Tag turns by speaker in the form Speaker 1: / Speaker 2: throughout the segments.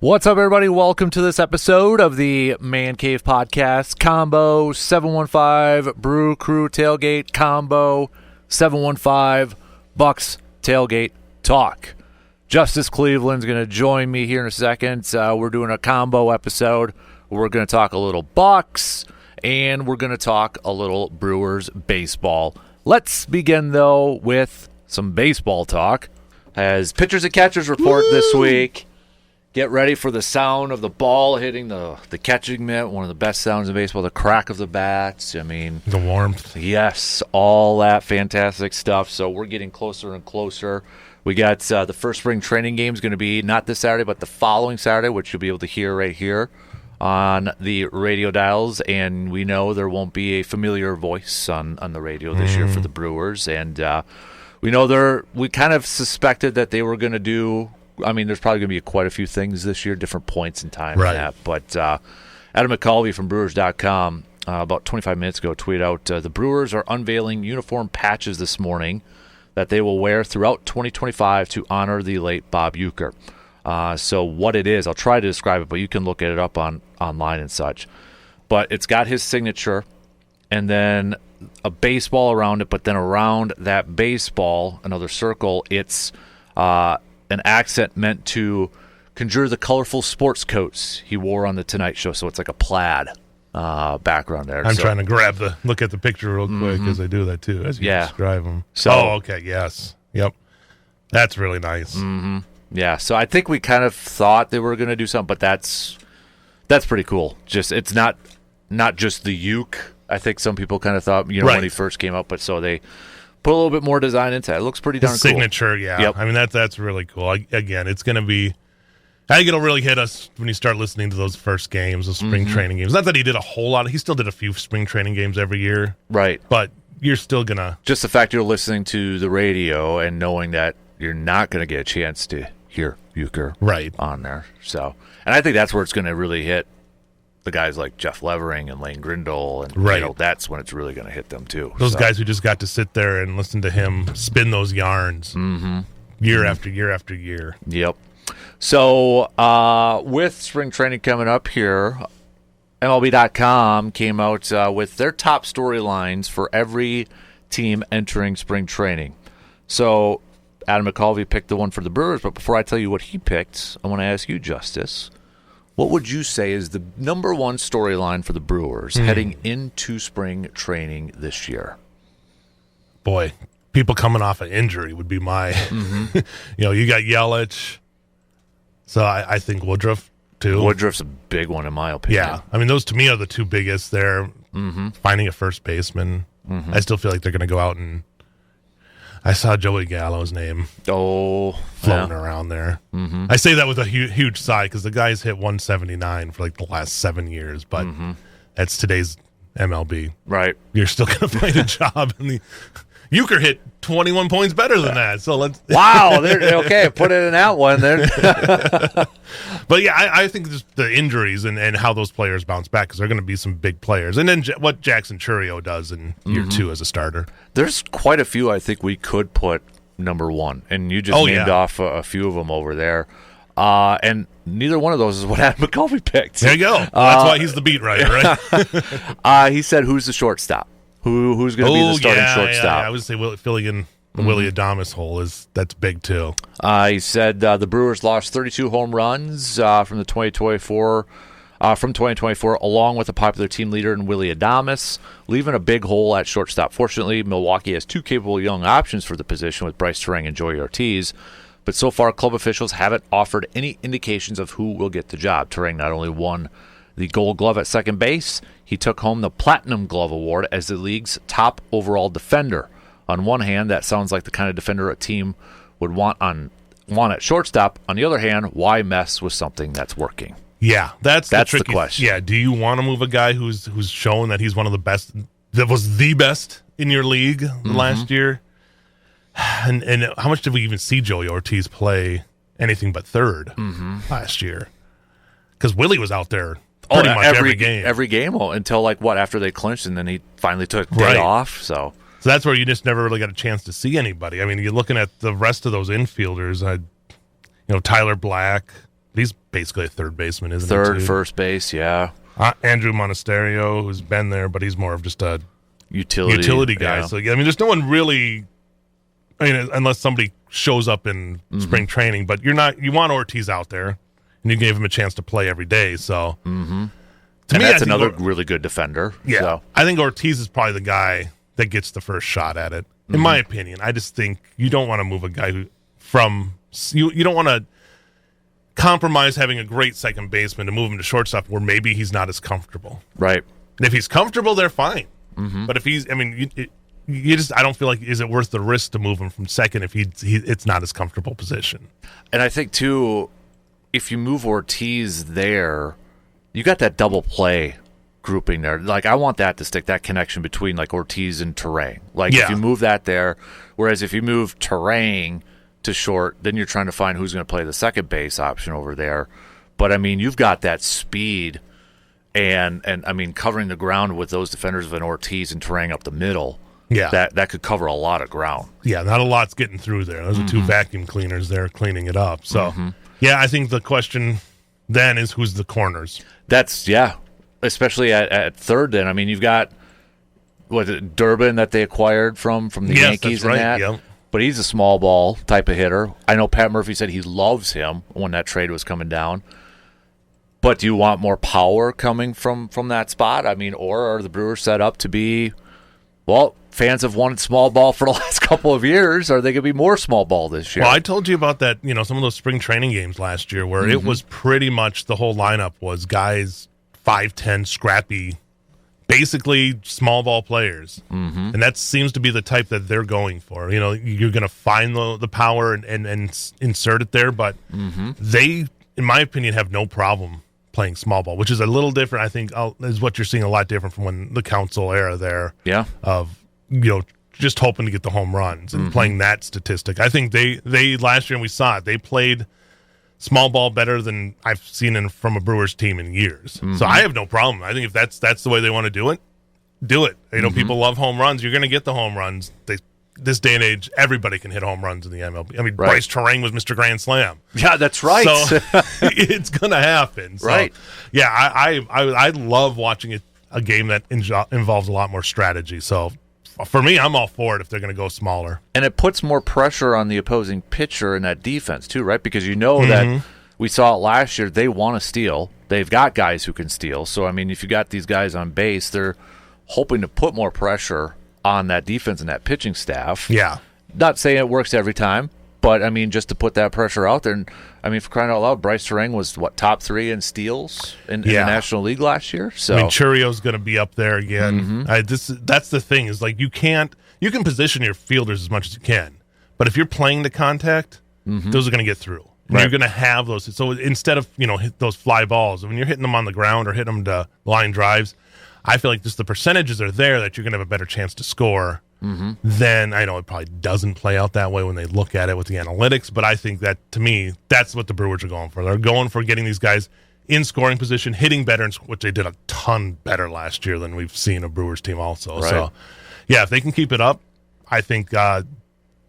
Speaker 1: What's up, everybody? Welcome to this episode of the Man Cave Podcast Combo 715 Brew Crew Tailgate Combo 715 Bucks Tailgate Talk. Justus Cleveland's going to join me here in a second. We're doing a combo episode. We're going to talk a little Bucks, and we're going to talk a little Brewers baseball. Let's begin, though, with some baseball talk. As pitchers and catchers report this week, get ready for the sound of the ball hitting the catching mitt, one of the best sounds in baseball, the crack of the bats. I mean,
Speaker 2: the warmth.
Speaker 1: Yes, all that fantastic stuff. So we're getting closer and closer. We got the first spring training game is going to be not this Saturday, but the following Saturday, which you'll be able to hear right here on the radio dials. And we know there won't be a familiar voice on the radio this year for the Brewers. And we know we kind of suspected that they were going to do. I mean, there's probably going to be quite a few things this year, different points in time.
Speaker 2: Right.
Speaker 1: In that. But Adam McCulvey from Brewers.com about 25 minutes ago tweeted out, the Brewers are unveiling uniform patches this morning that they will wear throughout 2025 to honor the late Bob Uecker. So what it is, I'll try to describe it, but you can look it up online and such. But it's got his signature and then a baseball around it, but then around that baseball, another circle, it's an accent meant to conjure the colorful sports coats he wore on the Tonight Show. So it's like a plaid background there.
Speaker 2: I'm trying to look at the picture real quick because I do that too as you describe them. So, okay, yes. Yep. That's really nice.
Speaker 1: Mm-hmm. Yeah, so I think we kind of thought they were going to do something, but that's pretty cool. Just it's not just the uke. I think some people kind of thought, when he first came up, but so they put a little bit more design into it. It looks pretty darn cool.
Speaker 2: Signature, yeah. Yep. I mean, that's really cool. Again, it's going to be – I think it'll really hit us when you start listening to those first games, those spring training games. Not that he did a whole lot. He still did a few spring training games every year. Right. But you're still going to –
Speaker 1: just the fact you're listening to the radio and knowing that you're not going to get a chance to hear Uecker on there. So, and I think that's where it's going to really hit the guys like Jeff Levering and Lane Grindle, and that's when it's really going to hit them too.
Speaker 2: Those guys who just got to sit there and listen to him spin those yarns year after year after year.
Speaker 1: Yep. So with spring training coming up here, MLB.com came out with their top storylines for every team entering spring training. So Adam McCulvey picked the one for the Brewers, but before I tell you what he picked, I want to ask you, Justus, what would you say is the number one storyline for the Brewers heading into spring training this year?
Speaker 2: Boy, people coming off an injury would be my you got Yelich. So I think Woodruff, too.
Speaker 1: Woodruff's a big one, in my opinion.
Speaker 2: Yeah. I mean, those to me are the two biggest there. Finding a first baseman. I still feel like they're going to go out and I saw Joey Gallo's name floating around there. I say that with a huge sigh because the guy's hit 179 for like the last 7 years, but that's today's MLB. Right. You're still going to find a job. And Uecker hit 21 points better than that. So let's.
Speaker 1: Wow. Okay. Put it in that one there.
Speaker 2: But yeah, I think just the injuries and how those players bounce back because they're going to be some big players. And then what Jackson Churio does in year two as a starter.
Speaker 1: There's quite a few I think we could put number one. And you just named off a few of them over there. And neither one of those is what Adam McCulvey picked.
Speaker 2: There you go. That's why he's the beat writer,
Speaker 1: right? He said, who's the shortstop? Who's going to be the starting shortstop?
Speaker 2: Yeah. I would say filling in the Willie Adames hole that's big too.
Speaker 1: He said the Brewers lost 32 home runs from 2024, along with a popular team leader in Willie Adames, leaving a big hole at shortstop. Fortunately, Milwaukee has two capable young options for the position with Bryce Turang and Joey Ortiz. But so far, club officials haven't offered any indications of who will get the job. Turang not only won the Gold Glove at second base, he took home the Platinum Glove Award as the league's top overall defender. On one hand, that sounds like the kind of defender a team would want at shortstop. On the other hand, why mess with something that's working?
Speaker 2: Yeah, that's
Speaker 1: the question.
Speaker 2: Yeah, do you want to move a guy who's shown that he's one of the best, that was the best in your league last year? And how much did we even see Joey Ortiz play anything but third last year? Because Willie was out there pretty much every game.
Speaker 1: Every game until after they clinched, and then he finally took a day off. So
Speaker 2: that's where you just never really got a chance to see anybody. I mean, you're looking at the rest of those infielders. Tyler Black, he's basically a third baseman, isn't he?
Speaker 1: Third, first base, yeah.
Speaker 2: Andrew Monasterio, who's been there, but he's more of just a
Speaker 1: utility
Speaker 2: guy.
Speaker 1: Yeah.
Speaker 2: So, I mean, there's no one really, unless somebody shows up in spring training, but you want Ortiz out there, and you gave him a chance to play every day. So, to me,
Speaker 1: that's another really good defender.
Speaker 2: Yeah.
Speaker 1: So.
Speaker 2: I think Ortiz is probably the guy that gets the first shot at it, in my opinion. I just think you don't want to move a guy who you don't want to compromise having a great second baseman to move him to shortstop where maybe he's not as comfortable.
Speaker 1: Right.
Speaker 2: And if he's comfortable, they're fine. But if he's, I don't feel like, is it worth the risk to move him from second if it's not his comfortable position?
Speaker 1: And I think, too, if you move Ortiz there, you got that double play grouping there. Like, I want that to stick, that connection between, like, Ortiz and Terang. Like, if you move that there, whereas if you move Terang to short, then you're trying to find who's going to play the second base option over there. But, I mean, you've got that speed and I mean, covering the ground with those defenders of an Ortiz and Terang up the middle.
Speaker 2: Yeah.
Speaker 1: That could cover a lot of ground.
Speaker 2: Yeah, not a lot's getting through there. Those are two vacuum cleaners there cleaning it up. So, yeah, I think the question then is who's the corners.
Speaker 1: That's, especially at third then. I mean, you've got, Durbin that they acquired from the Yankees and that. Yep. But he's a small ball type of hitter. I know Pat Murphy said he loves him when that trade was coming down. But do you want more power coming from that spot? I mean, or are the Brewers set up to be, fans have wanted small ball for the last couple of years. Are they going to be more small ball this year?
Speaker 2: Well, I told you about that, some of those spring training games last year where it was pretty much the whole lineup was guys 5'10", scrappy, basically small ball players. And that seems to be the type that they're going for. You're going to find the power and insert it there, but they, in my opinion, have no problem playing small ball, which is a little different, I think, is what you're seeing a lot different from when the Council era there. Yeah. Of, just hoping to get the home runs and playing that statistic. I think they last year, and we saw it, they played small ball better than I've seen from a Brewers team in years. So I have no problem. I think if that's the way they want to do it, do it. People love home runs. You're going to get the home runs. This day and age, everybody can hit home runs in the MLB. I mean, Bryce Terang was Mr. Grand Slam.
Speaker 1: Yeah, that's right.
Speaker 2: So it's going to happen. So, right. Yeah, I love watching a game that involves a lot more strategy. So for me, I'm all for it if they're going to go smaller. And
Speaker 1: it puts more pressure on the opposing pitcher in that defense too, right? Because that we saw it last year. They want to steal. They've got guys who can steal. So, I mean, if you got these guys on base, they're hoping to put more pressure on that defense and that pitching staff.
Speaker 2: Yeah.
Speaker 1: Not saying it works every time, but, I mean, just to put that pressure out there. And, I mean, for crying out loud, Bryce Terang was, top 3 in steals in the National League last year? So,
Speaker 2: I mean, Churio's going to be up there again. That's the thing is, like, you can position your fielders as much as you can, but if you're playing the contact, those are going to get through. Right. You're going to have those. So instead of, hit those fly balls, when you're hitting them on the ground or hitting them to line drives, I feel like just the percentages are there that you're going to have a better chance to score. Then I know it probably doesn't play out that way when they look at it with the analytics, but I think that, to me, that's what the Brewers are going for. They're going for getting these guys in scoring position, hitting better, which they did a ton better last year than we've seen a Brewers team also. Right. So, yeah, if they can keep it up, I think the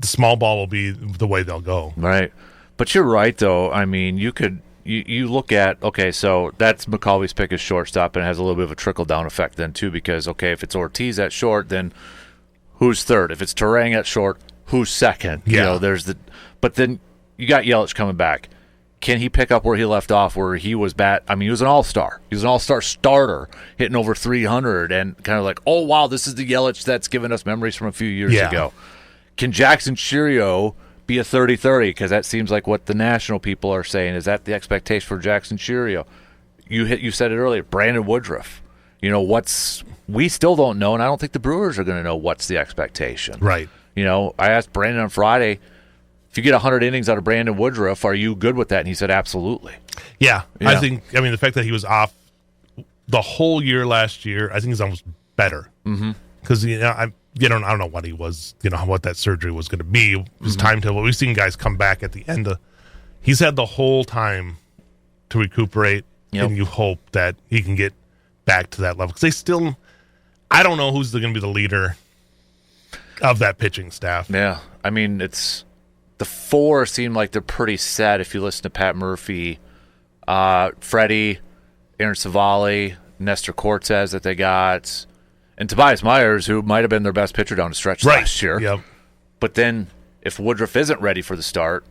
Speaker 2: small ball will be the way they'll go.
Speaker 1: Right. But you're right, though. I mean, you look at, okay, so that's McCauley's pick as shortstop, and it has a little bit of a trickle-down effect then, too, because, okay, if it's Ortiz at short, then who's third? If it's Terang at short, who's second?
Speaker 2: Yeah.
Speaker 1: But then you got Yelich coming back. Can he pick up where he left off, where he was he was an all-star. He was an all-star starter, hitting over 300, and kind of like, oh, wow, this is the Yelich that's given us memories from a few years ago. Can Jackson Chourio be a 30-30? Because that seems like what the national people are saying. Is that the expectation for Jackson Chourio? You said it earlier, Brandon Woodruff. We still don't know, and I don't think the Brewers are going to know what's the expectation.
Speaker 2: Right.
Speaker 1: I asked Brandon on Friday, if you get 100 innings out of Brandon Woodruff, are you good with that? And he said, absolutely.
Speaker 2: Yeah. I think, the fact that he was off the whole year last year, I think he's almost better. Because, I don't know what he was, what that surgery was going to be. It was timetable. We've seen guys come back at the end of. He's had the whole time to recuperate, and you hope that he can get back to that level. Because I don't know who's going to be the leader of that pitching staff.
Speaker 1: Yeah. I mean, the 4 seem like they're pretty set if you listen to Pat Murphy Freddie, Aaron Savali, Nestor Cortez that they got, and Tobias Myers, who might have been their best pitcher down the stretch last year.
Speaker 2: Yep.
Speaker 1: But then if Woodruff isn't ready for the start,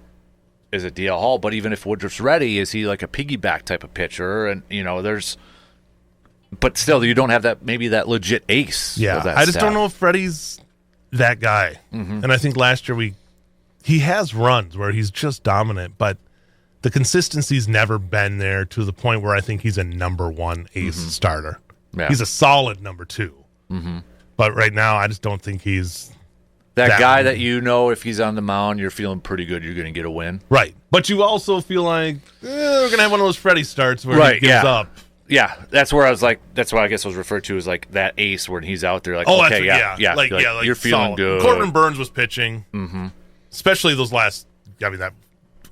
Speaker 1: is it DL Hall? But even if Woodruff's ready, is he like a piggyback type of pitcher? And, but still, you don't have that legit ace.
Speaker 2: Yeah, I just don't know if Freddie's that guy. Mm-hmm. And I think last year he has runs where he's just dominant, but the consistency's never been there to the point where I think he's a number one ace starter. Yeah. He's a solid number two. Mm-hmm. But right now, I just don't think he's
Speaker 1: that guy that if he's on the mound, you're feeling pretty good, you're going to get a win.
Speaker 2: Right. But you also feel like we're going to have one of those Freddie starts where he gives up.
Speaker 1: Yeah, that's where I was like. That's what I guess I was referred to as like that ace when he's out there. Like, okay, like you're feeling
Speaker 2: solid.
Speaker 1: good.
Speaker 2: Corbin Burns was pitching, especially those last. I mean, that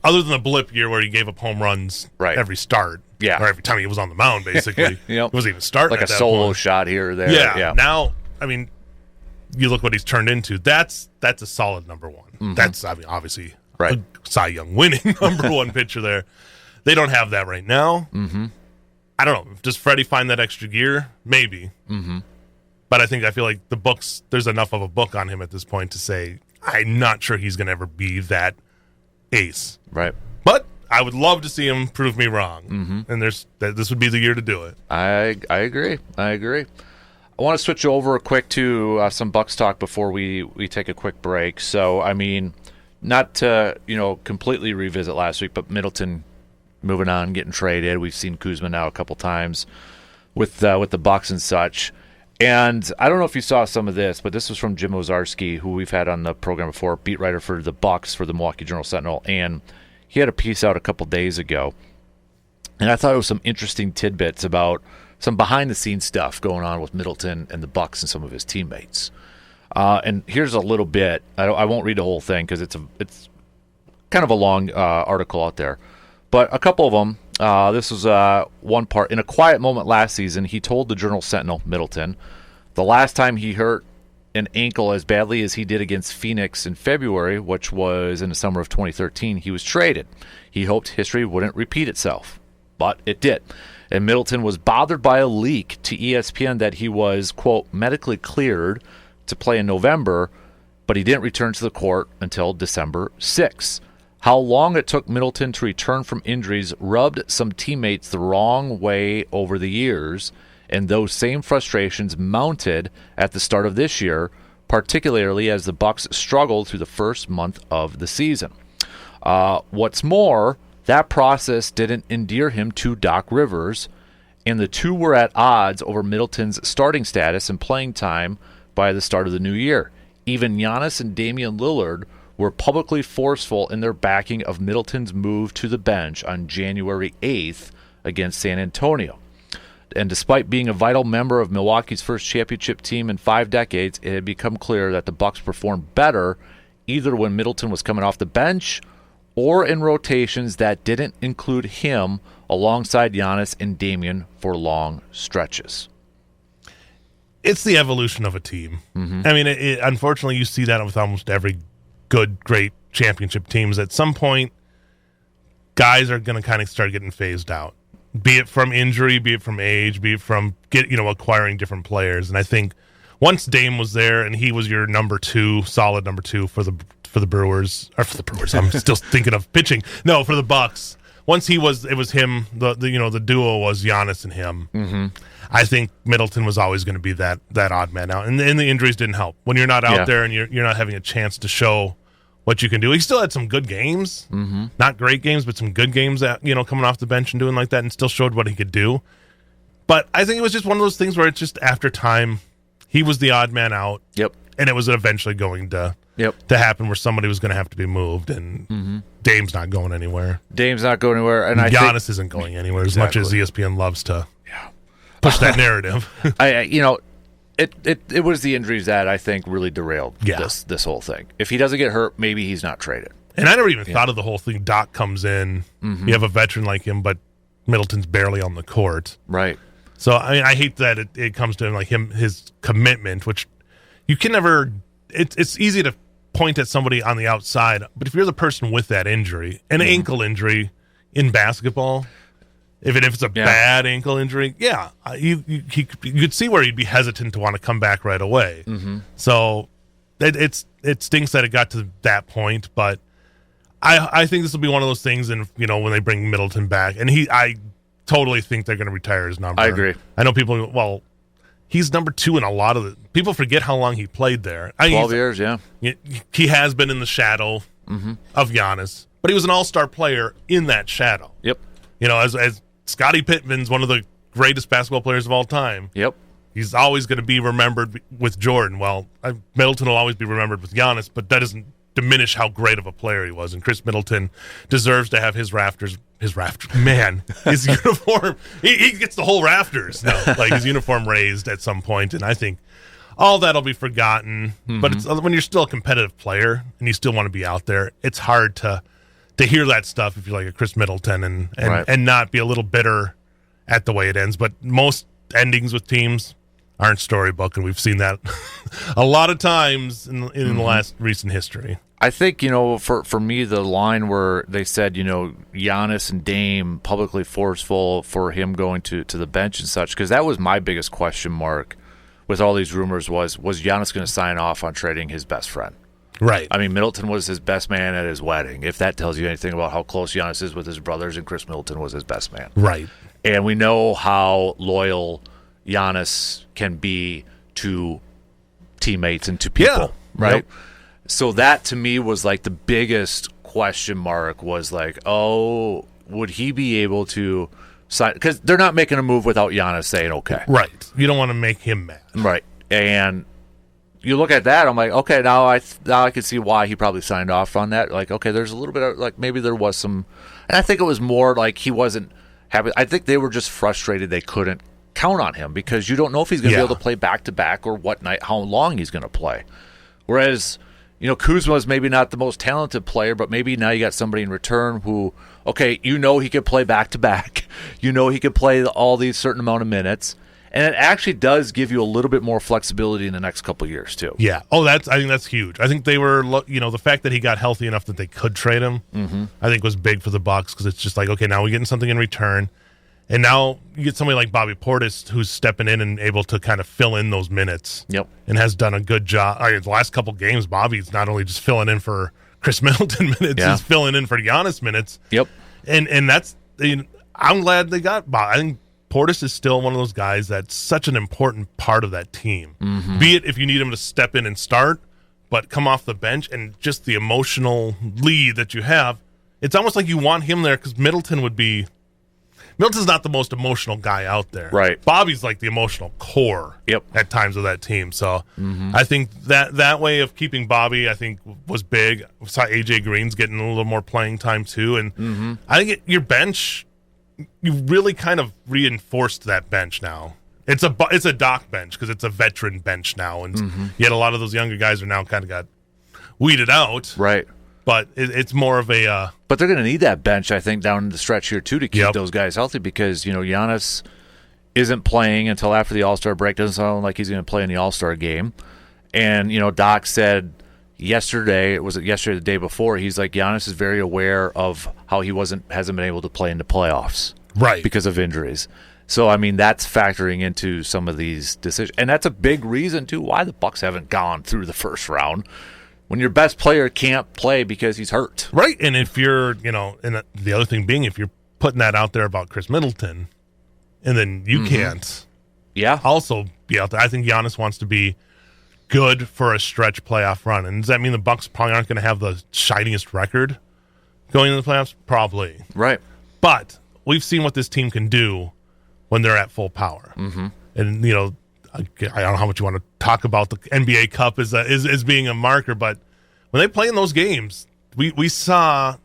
Speaker 2: other than the blip year where he gave up home runs every start, or every time he was on the mound, basically, he wasn't even starting.
Speaker 1: Like a solo shot here or there.
Speaker 2: Yeah. Now, I mean, you look what he's turned into. That's a solid number one. Mm-hmm. That's obviously a Cy Young winning number one pitcher there. They don't have that right now. Mm-hmm. I don't know. Does Freddie find that extra gear? Maybe. Mm-hmm. But I feel like the books, there's enough of a book on him at this point to say, I'm not sure he's going to ever be that ace.
Speaker 1: Right.
Speaker 2: But I would love to see him prove me wrong. Mm-hmm. And this would be the year to do it.
Speaker 1: I agree. I want to switch over quick to some Bucks talk before we take a quick break. So, I mean, not to, completely revisit last week, but Middleton moving on, getting traded. We've seen Kuzma now a couple times with the Bucks and such. And I don't know if you saw some of this, but this was from Jim Ozarski, who we've had on the program before, beat writer for the Bucks for the Milwaukee Journal-Sentinel, and he had a piece out a couple days ago. And I thought it was some interesting tidbits about some behind-the-scenes stuff going on with Middleton and the Bucks and some of his teammates. And here's a little bit. I won't read the whole thing because it's kind of a long article out there. But a couple of them, this was one part. In a quiet moment last season, he told the Journal-Sentinel, Middleton, the last time he hurt an ankle as badly as he did against Phoenix in February, which was in the summer of 2013, he was traded. He hoped history wouldn't repeat itself, but it did. And Middleton was bothered by a leak to ESPN that he was, quote, medically cleared to play in November, but he didn't return to the court until December 6th. How long it took Middleton to return from injuries rubbed some teammates the wrong way over the years, and those same frustrations mounted at the start of this year, particularly as the Bucks struggled through the first month of the season. What's more, that process didn't endear him to Doc Rivers, and the two were at odds over Middleton's starting status and playing time by the start of the new year. Even Giannis and Damian Lillard were publicly forceful in their backing of Middleton's move to the bench on January 8th against San Antonio. And despite being a vital member of Milwaukee's first championship team in 5 decades, it had become clear that the Bucks performed better either when Middleton was coming off the bench or in rotations that didn't include him alongside Giannis and Damian for long stretches.
Speaker 2: It's the evolution of a team. Mm-hmm. I mean, unfortunately, you see that with almost every good, great championship teams. At some point, guys are going to kind of start getting phased out, be it from injury, be it from age, be it from acquiring different players. And I think once Dame was there and he was your number two, solid number two for the Brewers, or for the Brewers, I'm still thinking of pitching. No, for the Bucks. Once it was him. The duo was Giannis and him. Mm-hmm. I think Middleton was always going to be that odd man out, and the injuries didn't help. When you're not out there and you're not having a chance to show what you can do. He still had some good games, not great games, but some good games that coming off the bench and doing like that, and still showed what he could do. But I think it was just one of those things where it's just after time, he was the odd man out.
Speaker 1: Yep,
Speaker 2: and it was eventually going to happen where somebody was going to have to be moved, and Dame's not going anywhere.
Speaker 1: And
Speaker 2: Giannis isn't going anywhere as much as ESPN loves to. Push that narrative.
Speaker 1: It was the injuries that I think really derailed this whole thing. If he doesn't get hurt, maybe he's not traded.
Speaker 2: And I never even thought of the whole thing. Doc comes in, you have a veteran like him, but Middleton's barely on the court.
Speaker 1: Right.
Speaker 2: So I hate that it comes to him, like his commitment, which you can never. It's easy to point at somebody on the outside, but if you're the person with that injury, an ankle injury in basketball. If it's a bad ankle injury, you could see where he'd be hesitant to want to come back right away.
Speaker 1: Mm-hmm.
Speaker 2: So it stinks that it got to that point, but I think this will be one of those things, and when they bring Middleton back, and I totally think they're going to retire his number.
Speaker 1: I agree.
Speaker 2: I know people. Well, he's number 2 in a lot of the people forget how long he played there.
Speaker 1: 12 years, yeah.
Speaker 2: He has been in the shadow of Giannis, but he was an all-star player in that shadow.
Speaker 1: Yep.
Speaker 2: As Scottie Pittman's one of the greatest basketball players of all time.
Speaker 1: Yep.
Speaker 2: He's always going to be remembered with Jordan. Well, Middleton will always be remembered with Giannis, but that doesn't diminish how great of a player he was. And Khris Middleton deserves to have his uniform. He gets the whole rafters now, like his uniform raised at some point. And I think all that'll be forgotten. Mm-hmm. But it's, when you're still a competitive player and you still want to be out there, it's hard to hear that stuff if you're like a Khris Middleton and not be a little bitter at the way it ends. But most endings with teams aren't storybook, and we've seen that a lot of times in the last recent history.
Speaker 1: I think, for me, the line where they said, Giannis and Dame publicly forceful for him going to the bench and such, because that was my biggest question mark with all these rumors was Giannis going to sign off on trading his best friend?
Speaker 2: Right.
Speaker 1: I mean, Middleton was his best man at his wedding, if that tells you anything about how close Giannis is with his brothers, and Khris Middleton was his best man.
Speaker 2: Right.
Speaker 1: And we know how loyal Giannis can be to teammates and to people, right? Yep. So that to me was like the biggest question mark was like, would he be able to sign? Because they're not making a move without Giannis saying okay.
Speaker 2: Right. You don't want to make him mad.
Speaker 1: Right. And you look at that, I'm like, okay, now I can see why he probably signed off on that. Like, okay, there's a little bit of like maybe there was some, and I think it was more like he wasn't happy. I think they were just frustrated they couldn't count on him because you don't know if he's going to be able to play back to back or what night, how long he's going to play. Whereas, Kuzma's maybe not the most talented player, but maybe now you got somebody in return who, okay, he could play back to back. He could play all these certain amount of minutes. And it actually does give you a little bit more flexibility in the next couple of years, too.
Speaker 2: Yeah. I think that's huge. I think they were, the fact that he got healthy enough that they could trade him, I think was big for the Bucks because it's just like, okay, now we're getting something in return. And now you get somebody like Bobby Portis who's stepping in and able to kind of fill in those minutes.
Speaker 1: Yep. And
Speaker 2: has done a good job. The last couple games, Bobby's not only just filling in for Khris Middleton minutes, he's filling in for Giannis minutes.
Speaker 1: Yep.
Speaker 2: And that's, I'm glad they got Bobby. I think Portis is still one of those guys that's such an important part of that team. Mm-hmm. Be it if you need him to step in and start, but come off the bench and just the emotional lead that you have. It's almost like you want him there because Middleton's not the most emotional guy out there.
Speaker 1: Right.
Speaker 2: Bobby's like the emotional core at times of that team. So I think that way of keeping Bobby, I think, was big. We saw A.J. Green's getting a little more playing time too. And I think your bench, you really kind of reinforced that bench now. It's a dock bench because it's a veteran bench now. And yet a lot of those younger guys are now kind of got weeded out.
Speaker 1: Right.
Speaker 2: But it's more of a...
Speaker 1: But they're going to need that bench, I think, down the stretch here, too, to keep those guys healthy because, Giannis isn't playing until after the All-Star break. Doesn't sound like he's going to play in the All-Star game. And, Doc said yesterday, was it yesterday or the day before, he's like, Giannis is very aware of how he hasn't been able to play in the playoffs.
Speaker 2: Right.
Speaker 1: Because of injuries. So, that's factoring into some of these decisions. And that's a big reason, too, why the Bucks haven't gone through the first round. When your best player can't play because he's hurt.
Speaker 2: Right. And if you're, and the other thing being, if you're putting that out there about Khris Middleton and then you can't also be out there, I think Giannis wants to be good for a stretch playoff run. And does that mean the Bucks probably aren't going to have the shiniest record going into the playoffs? Probably.
Speaker 1: Right.
Speaker 2: But we've seen what this team can do when they're at full power. Mm-hmm. And, I don't know how much you want to talk about the NBA Cup as being a marker, but when they play in those games, we saw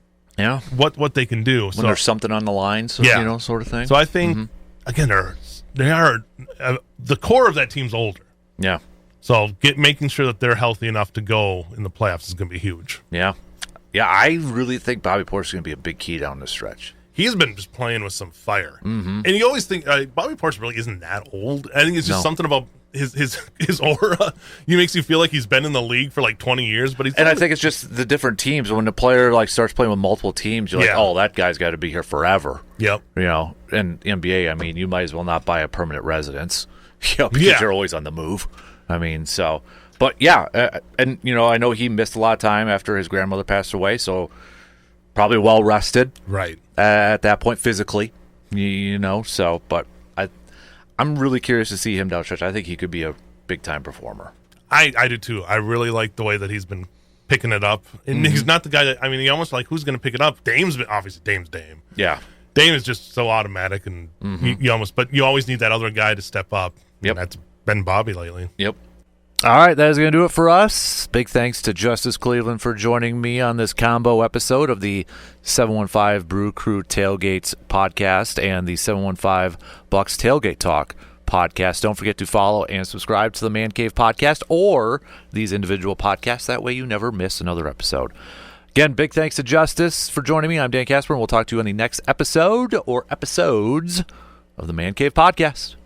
Speaker 2: what they can do.
Speaker 1: When there's something on the line, sort of thing.
Speaker 2: So I think, again, they are the core of that team's older.
Speaker 1: Yeah.
Speaker 2: So making sure that they're healthy enough to go in the playoffs is going to be huge.
Speaker 1: Yeah. Yeah, I really think Bobby Portis is going to be a big key down the stretch.
Speaker 2: He's been just playing with some fire. Mm-hmm. And you always think Bobby Portis really isn't that old. I think it's just something about his aura, he makes you feel like he's been in the league for like 20 years. But
Speaker 1: I think it's just the different teams. When the player like starts playing with multiple teams, you're like, oh, that guy's got to be here forever.
Speaker 2: Yep.
Speaker 1: You know, in NBA, I mean, you might as well not buy a permanent residence, because you're always on the move. I mean, so, but yeah, and you know, I know he missed a lot of time after his grandmother passed away, so probably well rested,
Speaker 2: right,
Speaker 1: at that point physically, you know. So, but I'm really curious to see him down the stretch. I think he could be a big time performer.
Speaker 2: I do too. I really like the way that he's been picking it up, and he's not the guy that, I mean, he almost like, who's going to pick it up? Dame's Dame.
Speaker 1: Yeah,
Speaker 2: Dame is just so automatic, and but you always need that other guy to step up.
Speaker 1: Yep,
Speaker 2: and that's been Bobby lately.
Speaker 1: Yep. All right, that is going to do it for us. Big thanks to Justus Cleveland for joining me on this combo episode of the 715 Brew Crew Tailgates podcast and the 715 Bucks Tailgate Talk podcast. Don't forget to follow and subscribe to the Man Cave podcast or these individual podcasts. That way you never miss another episode. Again, big thanks to Justus for joining me. I'm Dan Casper, and we'll talk to you on the next episode or episodes of the Man Cave podcast.